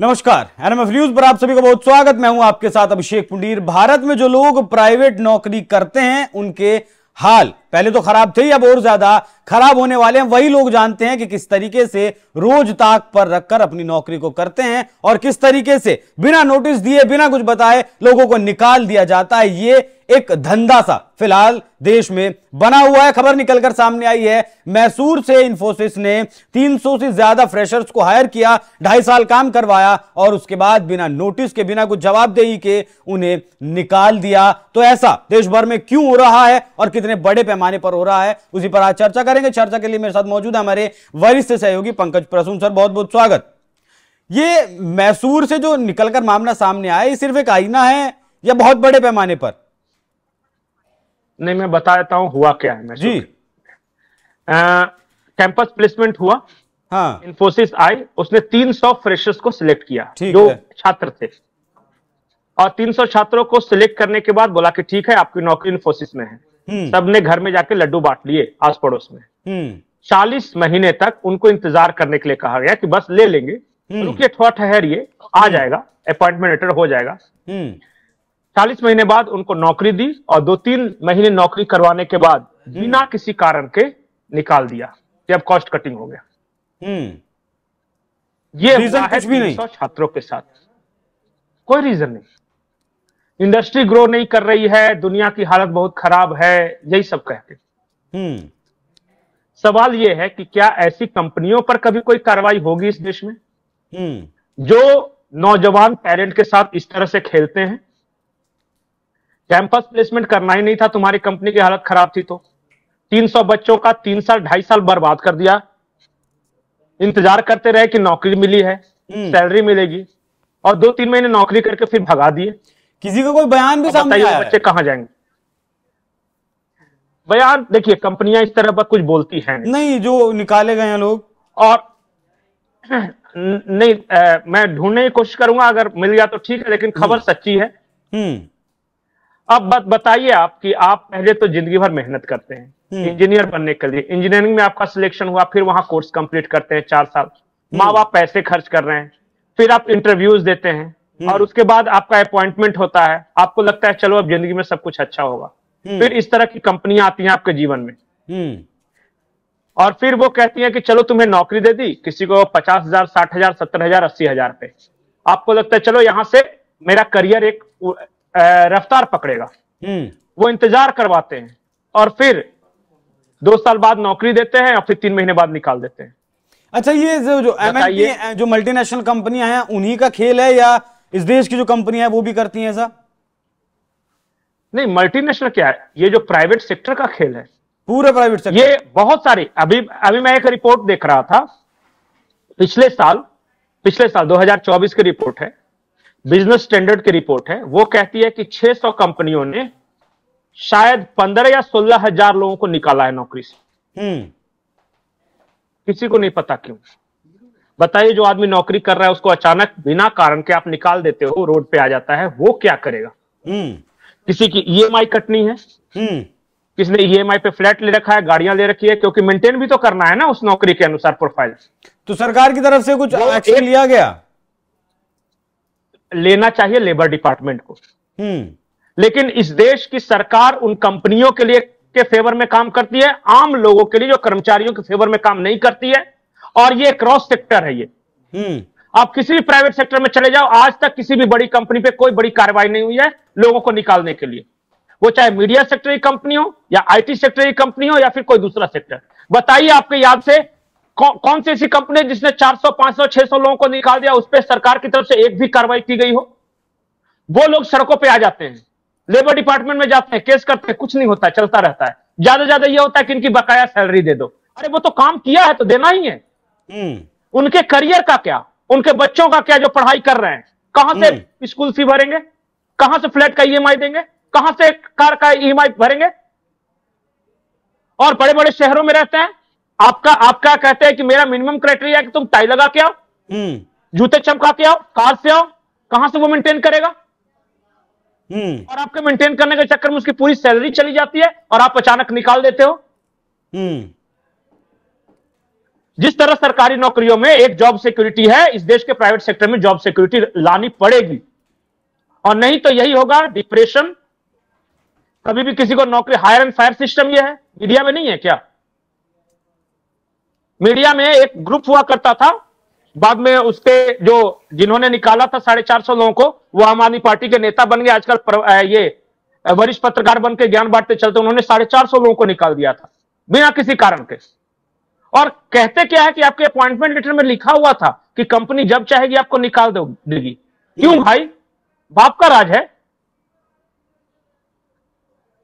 नमस्कार, NMF news पर आप सभी का बहुत स्वागत। मैं हूं आपके साथ अभिषेक पुंडीर। भारत में जो लोग प्राइवेट नौकरी करते हैं उनके हाल पहले तो खराब थे, अब और ज्यादा खराब होने वाले हैं। वही लोग जानते हैं कि किस तरीके से रोज ताक पर रखकर अपनी नौकरी को करते हैं और किस तरीके से बिना नोटिस दिए, बिना कुछ बताए लोगों को निकाल दिया जाता है। ये एक धंधा सा फिलहाल देश में बना हुआ है। खबर निकलकर सामने आई है, मैसूर से इंफोसिस ने 300 से ज्यादा फ्रेशर्स को हायर किया, 2.5 साल काम करवाया और उसके बाद बिना नोटिस के, बिना कुछ जवाबदेही के उन्हें निकाल दिया। तो ऐसा देश भर में क्यों हो रहा है और कितने बड़े पैमाने पर हो रहा है, उसी पर आज चर्चा करेंगे। चर्चा के लिए मेरे साथ मौजूद है हमारे वरिष्ठ सहयोगी पंकज प्रसून। सर, बहुत बहुत स्वागत। ये मैसूर से जो निकलकर मामला सामने आया, ये सिर्फ एक आईना है या बहुत बड़े पैमाने पर? नहीं, मैं बता देता हूं हुआ क्या है। जी, कैंपस प्लेसमेंट हुआ। हाँ, इंफोसिस आई, उसने 300 फ्रेशर्स को सिलेक्ट किया ठीक जो है। छात्र थे, और 300 छात्रों को सिलेक्ट करने के बाद बोला कि ठीक है, आपकी नौकरी इंफोसिस में है। सबने घर में जाके लड्डू बांट लिए आस पड़ोस में। 40 महीने तक उनको इंतजार करने के लिए कहा गया कि बस ले लेंगे, रुकिए, थोड़ा ठहरिए, आ जाएगा, अपॉइंटमेंट लेटर हो जाएगा। 40 महीने बाद उनको नौकरी दी और 2-3 महीने नौकरी करवाने के बाद बिना किसी कारण के निकाल दिया कि अब कॉस्ट कटिंग हो गया। ये हुआ है 300 छात्रों के साथ। कोई रीजन नहीं। इंडस्ट्री ग्रो नहीं कर रही है, दुनिया की हालत बहुत खराब है, यही सब कहते। सवाल यह है कि क्या ऐसी कंपनियों पर कभी कोई कार्रवाई होगी इस देश में जो नौजवान टैलेंट के साथ इस तरह से खेलते हैं? कैंपस प्लेसमेंट करना ही नहीं था, तुम्हारी कंपनी की हालत खराब थी तो 300 बच्चों का 3 साल 2.5 साल बर्बाद कर दिया। इंतजार करते रहे कि नौकरी मिली है, सैलरी मिलेगी, और 2-3 महीने नौकरी करके फिर भगा दिए। किसी का कोई बयान भी सामने आया है? बच्चे कहां जाएंगे? बयान देखिए, कंपनियां इस तरह पर कुछ बोलती हैं नहीं, जो निकाले गए हैं लोग। और नहीं, मैं ढूंढने की कोशिश करूंगा, अगर मिल गया तो ठीक है, लेकिन खबर सच्ची है। अब बताइए आप कि आप पहले तो जिंदगी भर मेहनत करते हैं इंजीनियर बनने के लिए, इंजीनियरिंग में आपका सिलेक्शन हुआ, फिर वहां कोर्स कंप्लीट करते हैं 4 साल, माँ बाप पैसे खर्च कर रहे हैं, फिर आप इंटरव्यूज देते हैं और उसके बाद आपका अपॉइंटमेंट होता है, आपको लगता है चलो अब जिंदगी में सब कुछ अच्छा होगा। फिर इस तरह की कंपनियां आती हैं आपके जीवन में और फिर वो कहती हैं कि चलो तुम्हें नौकरी दे दी, किसी को 50,000, 60,000, 70,000, 80,000 पे। आपको लगता है चलो यहां से मेरा करियर एक रफ्तार पकड़ेगा। वो इंतजार करवाते हैं और फिर 2 साल बाद नौकरी देते हैं और फिर 3 महीने बाद निकाल देते हैं। अच्छा, ये जो एमएनसी, जो मल्टीनेशनल कंपनियां हैं, उन्हीं का खेल है या इस देश की जो कंपनियां हैं वो भी करती हैं ऐसा? नहीं, मल्टीनेशनल क्या है, ये जो प्राइवेट सेक्टर का खेल है, पूरा प्राइवेट सेक्टर। ये बहुत सारी, अभी मैं एक रिपोर्ट देख रहा था, पिछले साल 2024 की रिपोर्ट है, बिजनेस स्टैंडर्ड की रिपोर्ट है। वो कहती है कि 600 कंपनियों ने शायद 15 या 16 हजार लोगों को निकाला है नौकरी से। किसी को नहीं पता क्यों। बताइए, जो आदमी नौकरी कर रहा है उसको अचानक बिना कारण के आप निकाल देते हो, रोड पे आ जाता है, वो क्या करेगा? किसी की ईएमआई कटनी है, किसी ने ईएमआई पे फ्लैट ले रखा है, गाड़ियां ले रखी है, क्योंकि मेंटेन भी तो करना है ना उस नौकरी के अनुसार प्रोफाइल। तो सरकार की तरफ से कुछ एक्शन लिया गया? लेना चाहिए लेबर डिपार्टमेंट को, लेकिन इस देश की सरकार उन कंपनियों के लिए के फेवर में काम करती है, आम लोगों के लिए, जो कर्मचारियों के फेवर में काम नहीं करती है। और ये क्रॉस सेक्टर है। ये आप किसी भी प्राइवेट सेक्टर में चले जाओ, आज तक किसी भी बड़ी कंपनी पे कोई बड़ी कार्रवाई नहीं हुई है लोगों को निकालने के लिए, वो चाहे मीडिया सेक्टर की कंपनी हो या आईटी सेक्टर की कंपनी हो या फिर कोई दूसरा सेक्टर। बताइए, आपके याद से कौन सी ऐसी कंपनी जिसने 400, 500, 600 लोगों को निकाल दिया, उस पर सरकार की तरफ से एक भी कार्रवाई की गई हो? वो लोग सड़कों पे आ जाते हैं, लेबर डिपार्टमेंट में जाते हैं, केस करते हैं, कुछ नहीं होता, चलता रहता है। ज्यादा ये होता है कि इनकी बकाया सैलरी दे दो। अरे वो तो काम किया है तो देना ही है। उनके करियर का क्या, उनके बच्चों का क्या जो पढ़ाई कर रहे हैं? कहां से स्कूल फी भरेंगे? कहां से फ्लैट का ईएमआई देंगे? कहां से कार का ईएमआई भरेंगे? और बड़े बड़े शहरों में रहते हैं, आपका कहते हैं कि मेरा मिनिमम क्राइटेरिया है कि तुम टाई लगा के आओ, जूते चमका के आओ, कार से आओ। कहां से वो मेंटेन करेगा? और आपके मेंटेन करने के चक्कर में उसकी पूरी सैलरी चली जाती है और आप अचानक निकाल देते हो। जिस तरह सरकारी नौकरियों में एक जॉब सिक्योरिटी है, इस देश के प्राइवेट सेक्टर में जॉब सिक्योरिटी लानी पड़ेगी, और नहीं तो यही होगा डिप्रेशन। कभी भी किसी को नौकरी, हायर एंड फायर सिस्टम यह है, मीडिया में नहीं है क्या? मीडिया में एक ग्रुप हुआ करता था, बाद में उसके जो जिन्होंने निकाला था 450 लोगों को, वो आम आदमी पार्टी के नेता बन गए, आजकल ये वरिष्ठ पत्रकार बन के ज्ञान बांटते चलते, उन्होंने 450 लोगों को निकाल दिया था बिना किसी कारण के। और कहते क्या है कि आपके अपॉइंटमेंट लेटर में लिखा हुआ था कि कंपनी जब चाहेगी आपको निकाल देगी। क्यों भाई? बाप का राज है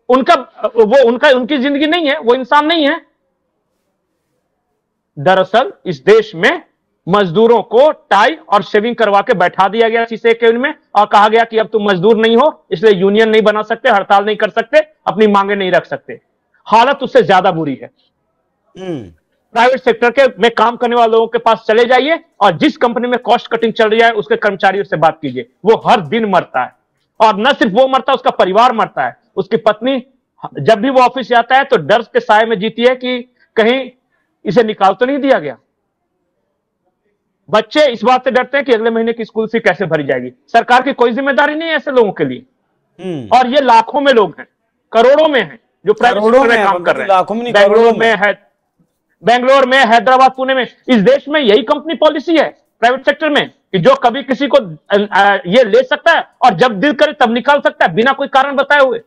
उनकी जिंदगी नहीं है, वो इंसान नहीं है। दरअसल इस देश में मजदूरों को टाई और शेविंग करवा के बैठा दिया गया शीशे के इनमें, और कहा गया कि अब तुम मजदूर नहीं हो, इसलिए यूनियन नहीं बना सकते, हड़ताल नहीं कर सकते, अपनी मांगे नहीं रख सकते। हालत उससे ज्यादा बुरी है। प्राइवेट सेक्टर के में काम करने वाले लोगों के पास चले जाइए और जिस कंपनी में कॉस्ट कटिंग चल रही है उसके कर्मचारियों से बात कीजिए, वो हर दिन मरता है। और न सिर्फ वो मरता है, उसका परिवार मरता है। उसकी पत्नी जब भी वो ऑफिस से आता है तो डर के साए में जीती है कि कहीं इसे निकाल तो नहीं दिया गया। बच्चे इस बात से डरते हैं कि अगले महीने की स्कूल फी कैसे भरी जाएगी। सरकार की कोई जिम्मेदारी नहीं है ऐसे लोगों के लिए। और ये लाखों में लोग हैं, करोड़ों में हैं जो प्राइवेट सेक्टर में काम कर रहे हैं। बेंगलोर में, हैदराबाद, पुणे में, इस देश में यही कंपनी पॉलिसी है प्राइवेट सेक्टर में कि जो कभी किसी को ये ले सकता है और जब दिल करे तब निकाल सकता है बिना कोई कारण बताए हुए।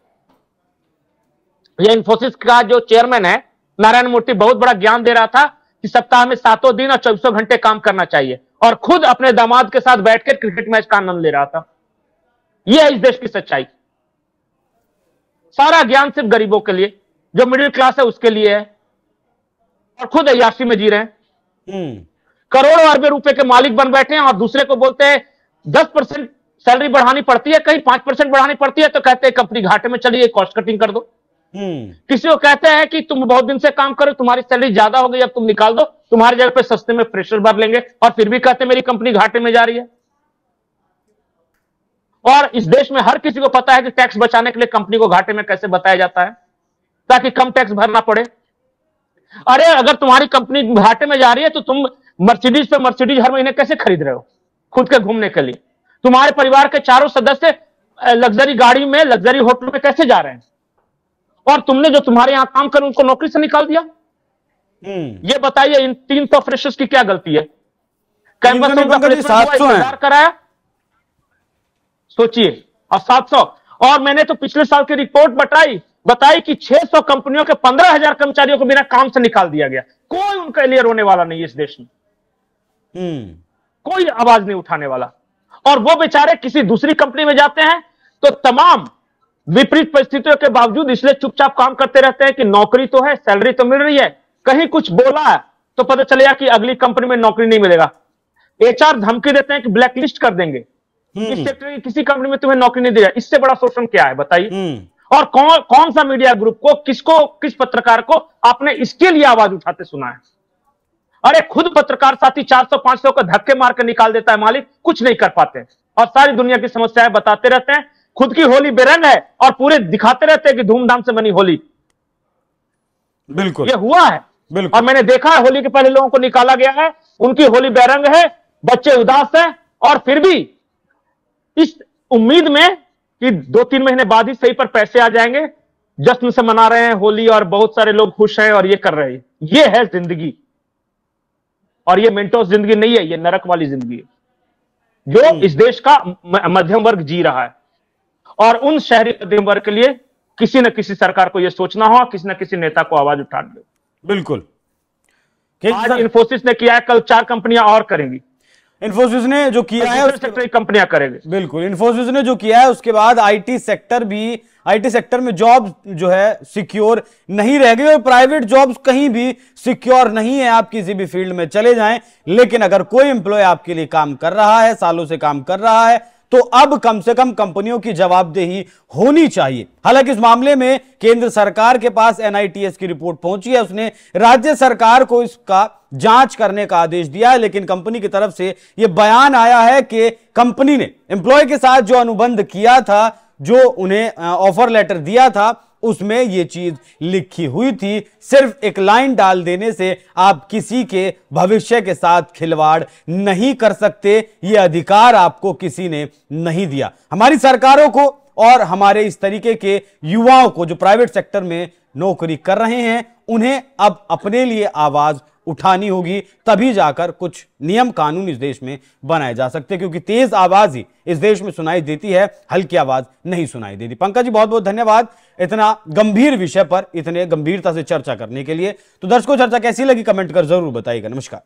ये इन्फोसिस का जो चेयरमैन है नारायण मूर्ति बहुत बड़ा ज्ञान दे रहा था कि सप्ताह में 7 दिन और 24 घंटे काम करना चाहिए, और खुद अपने दामाद के साथ बैठकर क्रिकेट मैच का आनंद ले रहा था। यह है इस देश की सच्चाई। सारा ज्ञान सिर्फ गरीबों के लिए, जो मिडिल क्लास है उसके लिए है, और खुद अय्याशी में जी रहे हैं। करोड़ों अरबों रुपए के मालिक बन बैठे हैं और दूसरे को बोलते हैं 10% सैलरी बढ़ानी पड़ती है, कहीं 5% बढ़ानी पड़ती है तो कहते हैं कंपनी घाटे में चली है, कॉस्ट कटिंग कर दो। किसी को कहते हैं कि तुम बहुत दिन से काम करो, तुम्हारी सैलरी ज्यादा हो गई, अब तुम निकाल दो, तुम्हारी जगह पे सस्ते में प्रेशर भर लेंगे, और फिर भी कहते हैं मेरी कंपनी घाटे में जा रही है। और इस देश में हर किसी को पता है कि टैक्स बचाने के लिए कंपनी को घाटे में कैसे बताया जाता है ताकि कम टैक्स भरना पड़े। अरे अगर तुम्हारी कंपनी घाटे में जा रही है तो तुम मर्सिडीज पे मर्सिडीज हर महीने कैसे खरीद रहे हो खुद के घूमने के लिए? तुम्हारे परिवार के चारों सदस्य लग्जरी गाड़ी में, लग्जरी होटल में कैसे जा रहे हैं? और तुमने जो तुम्हारे यहां काम कर उनको नौकरी से निकाल दिया। ये बताइए इन 300 फ्रेशर्स की क्या गलती है? कैंपस का प्लेसमेंट कराया, सोचिए, और 700। और मैंने तो पिछले साल की रिपोर्ट बताई कि 600 कंपनियों के 15,000 कर्मचारियों को बिना काम से निकाल दिया गया। कोई उनके लिए रोने वाला नहीं है इस देश में, कोई आवाज नहीं उठाने वाला। और वो बेचारे किसी दूसरी कंपनी में जाते हैं तो तमाम विपरीत परिस्थितियों के बावजूद इसलिए चुपचाप काम करते रहते हैं कि नौकरी तो है, सैलरी तो मिल रही है, कहीं कुछ बोला तो पता चलेगा कि अगली कंपनी में नौकरी नहीं मिलेगा। एचआर धमकी देते हैं कि ब्लैक लिस्ट कर देंगे, इस सेक्टर की किसी कंपनी में तुम्हें नौकरी नहीं देगा। इससे बड़ा शोषण क्या है बताइए? और कौन सा मीडिया ग्रुप को, किस पत्रकार को आपने इसके लिए आवाज उठाते सुना है? अरे खुद पत्रकार साथी 400-500 को धक्के मार कर निकाल देता है मालिक, कुछ नहीं कर पाते और सारी दुनिया की समस्याएं बताते रहते हैं। खुद की होली बेरंग है और पूरे दिखाते रहते हैं कि धूमधाम से बनी होली। बिल्कुल, ये हुआ है बिल्कुल। और मैंने देखा है होली के पहले लोगों को निकाला गया है, उनकी होली बेरंग है, बच्चे उदास है, और फिर भी इस उम्मीद में कि 2-3 महीने बाद ही सही पर पैसे आ जाएंगे, जश्न से मना रहे हैं होली और बहुत सारे लोग खुश हैं और ये कर रहे हैं। ये है जिंदगी, और ये मेंटोस जिंदगी नहीं है, ये नरक वाली जिंदगी है जो इस देश का मध्यम वर्ग जी रहा है। और उन शहरी मध्यम वर्ग के लिए किसी न किसी सरकार को यह सोचना होगा, किसी न किसी नेता को आवाज उठानी होगी। बिल्कुल। आज इन्फोसिस ने किया है, कल 4 कंपनियां और करेंगी। इन्फोसिस ने जो किया है सेक्टर कंपनियां करेंगे। बिल्कुल, इन्फोसिस ने जो किया है उसके बाद आईटी सेक्टर में जॉब जो है सिक्योर नहीं रह गई, और प्राइवेट जॉब्स कहीं भी सिक्योर नहीं है। आप किसी भी फील्ड में चले जाएं, लेकिन अगर कोई एम्प्लॉय आपके लिए काम कर रहा है, सालों से काम कर रहा है, तो अब कम से कम कंपनियों की जवाबदेही होनी चाहिए। हालांकि इस मामले में केंद्र सरकार के पास एनआईटीएस की रिपोर्ट पहुंची है, उसने राज्य सरकार को इसका जांच करने का आदेश दिया है, लेकिन कंपनी की तरफ से यह बयान आया है कि कंपनी ने एम्प्लॉय के साथ जो अनुबंध किया था, जो उन्हें ऑफर लेटर दिया था, उसमें यह चीज लिखी हुई थी। सिर्फ एक लाइन डाल देने से आप किसी के भविष्य के साथ खिलवाड़ नहीं कर सकते, यह अधिकार आपको किसी ने नहीं दिया। हमारी सरकारों को और हमारे इस तरीके के युवाओं को जो प्राइवेट सेक्टर में नौकरी कर रहे हैं, उन्हें अब अपने लिए आवाज उठानी होगी, तभी जाकर कुछ नियम कानून इस देश में बनाए जा सकते, क्योंकि तेज आवाज ही इस देश में सुनाई देती है, हल्की आवाज नहीं सुनाई देती। पंकज जी बहुत बहुत धन्यवाद इतना गंभीर विषय पर इतने गंभीरता से चर्चा करने के लिए। तो दर्शकों, चर्चा कैसी लगी कमेंट कर जरूर बताइएगा। नमस्कार।